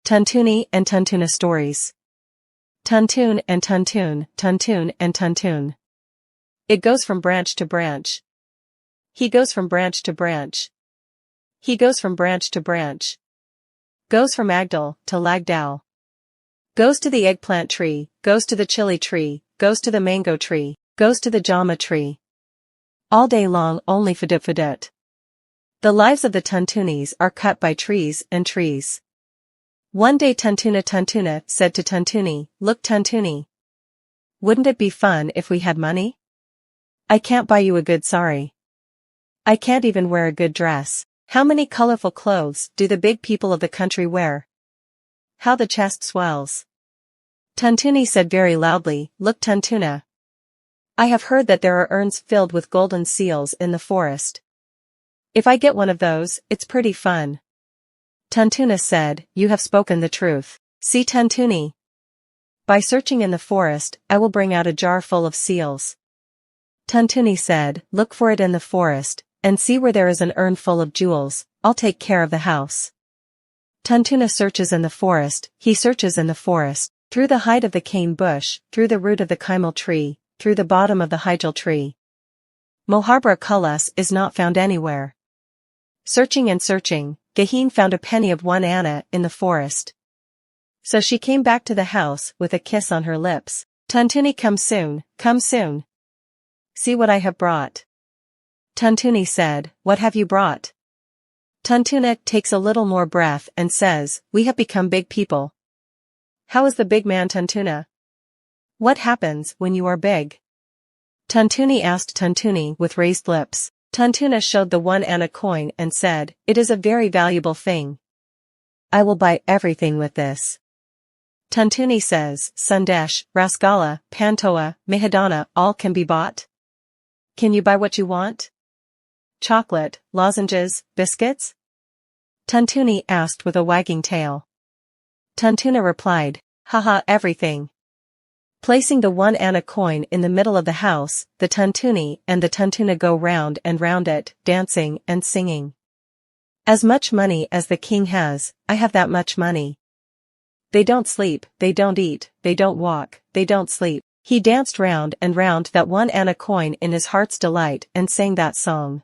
Tuntuni and Tuntuna stories. Tuntun and Tuntun, Tuntun and Tuntun. It goes from branch to branch. He goes from branch to branch. He goes from branch to branch. Goes from Agdal to Lagdal. Goes to the eggplant tree, goes to the chili tree, goes to the mango tree, goes to the jama tree. All day long only fidut. The lives of the Tuntunis are cut by trees and trees. One day Tuntuna said to Tuntuni, "Look Tuntuni. Wouldn't it be fun if we had money? I can't buy you a good sari. I can't even wear a good dress. How many colorful clothes do the big people of the country wear? How the chest swells." Tuntuni said very loudly, "Look Tuntuna. I have heard that there are urns filled with golden seals in the forest. If I get one of those, it's pretty fun." Tuntuna said, "You have spoken the truth. See Tuntuni. By searching in the forest, I will bring out a jar full of seals." Tuntuni said, "Look for it in the forest, and see where there is an urn full of jewels. I'll take care of the house." Tuntuna searches in the forest, he searches in the forest, through the height of the cane bush, through the root of the kaimal tree, through the bottom of the hijal tree. Moharbra Kulas is not found anywhere. Searching and searching, Gaheen found a penny of 1 anna in the forest. So she came back to the house with a kiss on her lips. "Tuntuni, come soon, come soon. See what I have brought." Tuntuni said, "What have you brought?" Tuntuna takes a little more breath and says, "We have become big people." "How is the big man Tuntuna? What happens when you are big?" Tuntuni asked Tuntuni with raised lips. Tuntuna showed the 1 anna coin and said, "It is a very valuable thing. I will buy everything with this." Tuntuni says, "Sundesh, Rasgala, Pantoa, Mahadana, all can be bought? Can you buy what you want? Chocolate, lozenges, biscuits?" Tuntuni asked with a wagging tail. Tuntuna replied, "Haha, everything." Placing the 1 anna coin in the middle of the house, the Tuntuni and the Tuntuna go round and round it, dancing and singing. "As much money as the king has, I have that much money. They don't sleep, they don't eat, they don't walk, they don't sleep." He danced round and round that 1 anna coin in his heart's delight and sang that song.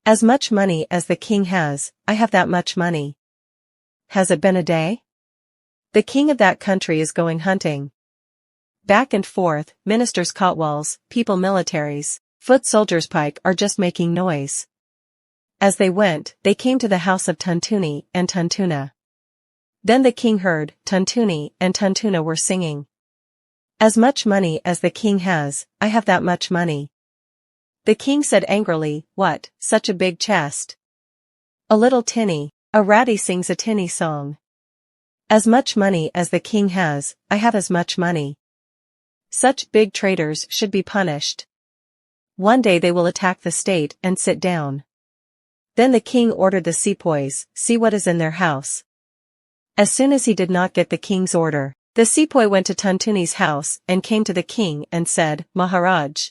"As much money as the king has, I have that much money. Has it been a day? The king of that country is going hunting." Back and forth, ministers kotwals, people militaries, foot soldiers pike are just making noise. As they went, they came to the house of Tuntuni and Tuntuna. Then the king heard, Tuntuni and Tuntuna were singing. "As much money as the king has, I have that much money." The king said angrily, "What, such a big chest? A little tinny." A ratty sings a tinny song. "As much money as the king has, I have as much money." Such big traitors should be punished. One day they will attack the state and sit down. Then the king ordered the sepoys, "See what is in their house." As soon as he did not get the king's order, the sepoy went to Tuntuni's house and came to the king and said, "Maharaj,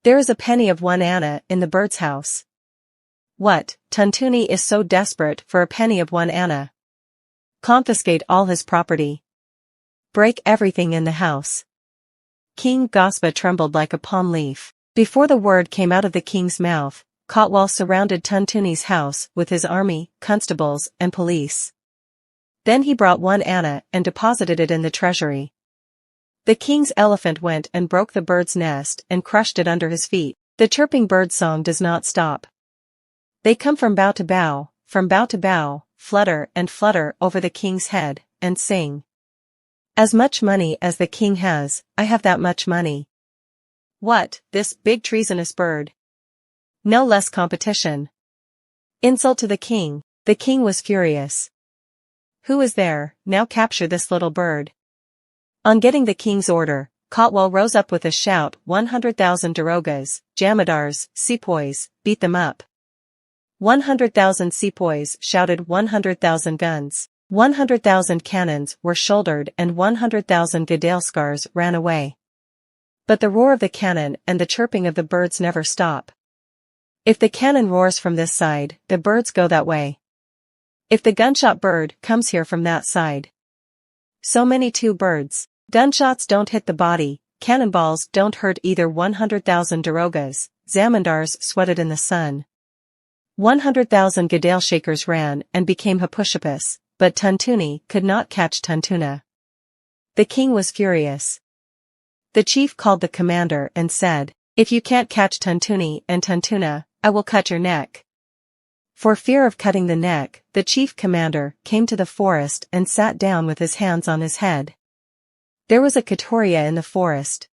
there is a penny of 1 anna in the bird's house." "What, Tuntuni is so desperate for a penny of 1 anna? Confiscate all his property. Break everything in the house." King Gospa trembled like a palm leaf. Before the word came out of the king's mouth, Kotwal surrounded Tuntuni's house with his army, constables, and police. Then he brought 1 anna and deposited it in the treasury. The king's elephant went and broke the bird's nest and crushed it under his feet. The chirping bird song does not stop. They come from bough to bough, flutter and flutter over the king's head, and sing. "As much money as the king has, I have that much money." What, this big treasonous bird? No less competition. Insult to the king. The king was furious. "Who is there, now capture this little bird." On getting the king's order, Kotwal rose up with a shout, 100,000 darogas, jamadars, sepoys, beat them up. 100,000 sepoys shouted 100,000 guns. 100,000 cannons were shouldered and 100,000 gadalskars ran away. But the roar of the cannon and the chirping of the birds never stop. If the cannon roars from this side, the birds go that way. If the gunshot bird comes here from that side. So many two birds. Gunshots don't hit the body, cannonballs don't hurt either. 100,000 darogas, zamindars sweated in the sun. 100,000 gadale shakers ran and became Hippushippus, but Tuntuni could not catch Tuntuna. The king was furious. The chief called the commander and said, "If you can't catch Tuntuni and Tuntuna, I will cut your neck." For fear of cutting the neck, the chief commander came to the forest and sat down with his hands on his head. There was a Katoria in the forest.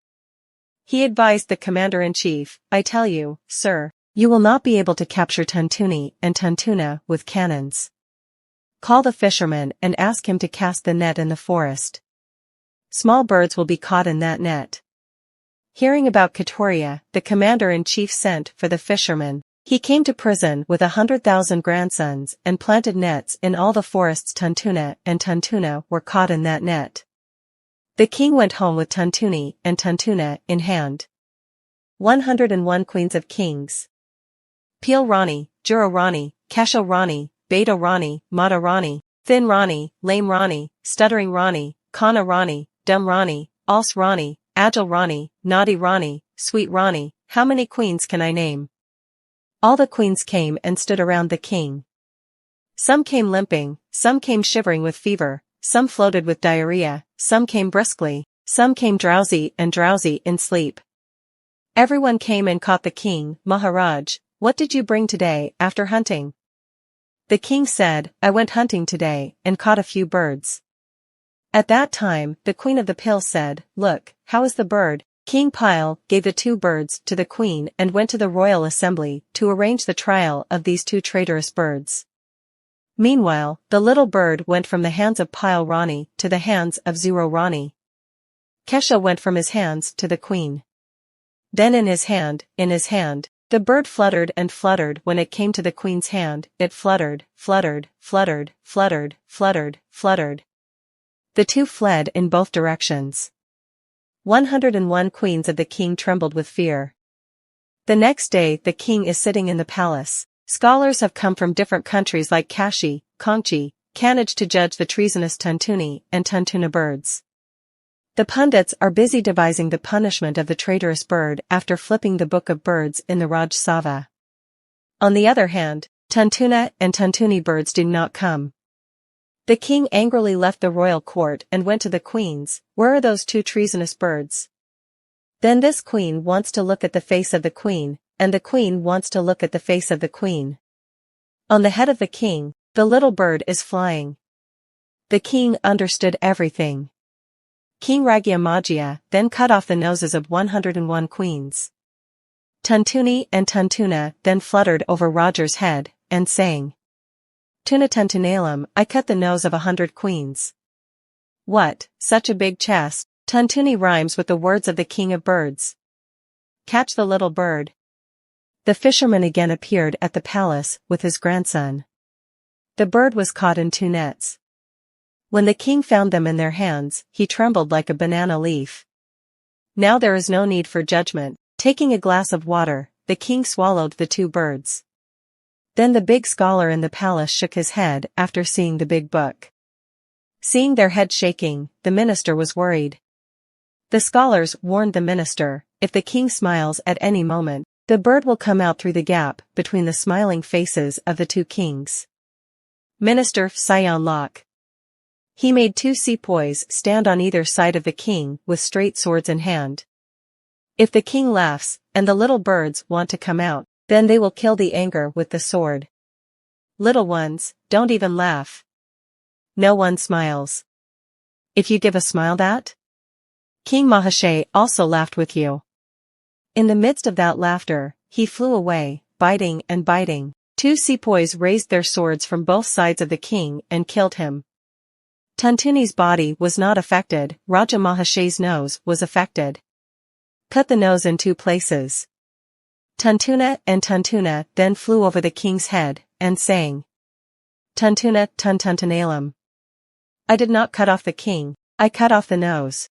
He advised the commander-in-chief, "I tell you, sir, you will not be able to capture Tuntuni and Tuntuna with cannons. Call the fisherman and ask him to cast the net in the forest. Small birds will be caught in that net." Hearing about Katoria, the commander-in-chief sent for the fisherman. He came to prison with 100,000 grandsons and planted nets in all the forests. Tuntuna and Tuntuna were caught in that net. The king went home with Tuntuni and Tuntuna in hand. 101 Queens of Kings. Peel Rani, Juro Rani, Kasho Rani, Beto Rani, Mata Rani, Thin Rani, Lame Rani, Stuttering Rani, Kana Rani, Dumb Rani, Alse Rani, Agile Rani, Naughty Rani, Sweet Rani. How many queens can I name? All the queens came and stood around the king. Some came limping, some came shivering with fever, some floated with diarrhea, some came briskly, some came drowsy in sleep. Everyone came and caught the king. "Maharaj, what did you bring today after hunting?" The king said, "I went hunting today and caught a few birds." At that time, the queen of the pill said, "Look, how is the bird?" King Pile gave the two birds to the queen and went to the royal assembly to arrange the trial of these two traitorous birds. Meanwhile, the little bird went from the hands of Pile Rani to the hands of Zero Rani. Kesha went from his hands to the queen. Then in his hand, the bird fluttered and fluttered. When it came to the queen's hand, it fluttered, fluttered, fluttered, fluttered, fluttered, fluttered. The two fled in both directions. 101 queens of the king trembled with fear. The next day the king is sitting in the palace. Scholars have come from different countries like Kashi, Kongchi, Kannaj to judge the treasonous Tuntuni and Tuntuna birds. The pundits are busy devising the punishment of the traitorous bird after flipping the book of birds in the Raj Sabha. On the other hand, Tuntuna and Tuntuni birds did not come. The king angrily left the royal court and went to the queens. "Where are those two treasonous birds?" Then this queen wants to look at the face of the queen, and the queen wants to look at the face of the queen. On the head of the king, the little bird is flying. The king understood everything. King Ragyamagia then cut off the noses of 101 queens. Tuntuni and Tuntuna then fluttered over Roger's head, and sang. "Tuna Tuntunalam, I cut the nose of 100 queens." What, such a big chest? Tuntuni rhymes with the words of the king of birds. Catch the little bird. The fisherman again appeared at the palace with his grandson. The bird was caught in two nets. When the king found them in their hands, he trembled like a banana leaf. Now there is no need for judgment. Taking a glass of water, the king swallowed the two birds. Then the big scholar in the palace shook his head after seeing the big book. Seeing their head shaking, the minister was worried. The scholars warned the minister, "If the king smiles at any moment, the bird will come out through the gap between the smiling faces of the two kings." Minister Sion Locke. He made two sepoys stand on either side of the king with straight swords in hand. If the king laughs, and the little birds want to come out, then they will kill the anger with the sword. Little ones, don't even laugh. No one smiles. If you give a smile that, King Mahashay also laughed with you. In the midst of that laughter, he flew away, biting and biting. Two sepoys raised their swords from both sides of the king and killed him. Tuntuni's body was not affected, Raja Mahashay's nose was affected. Cut the nose in two places. Tuntuna and Tuntuna then flew over the king's head, and sang. Tuntuna Tuntunalam. I did not cut off the king, I cut off the nose.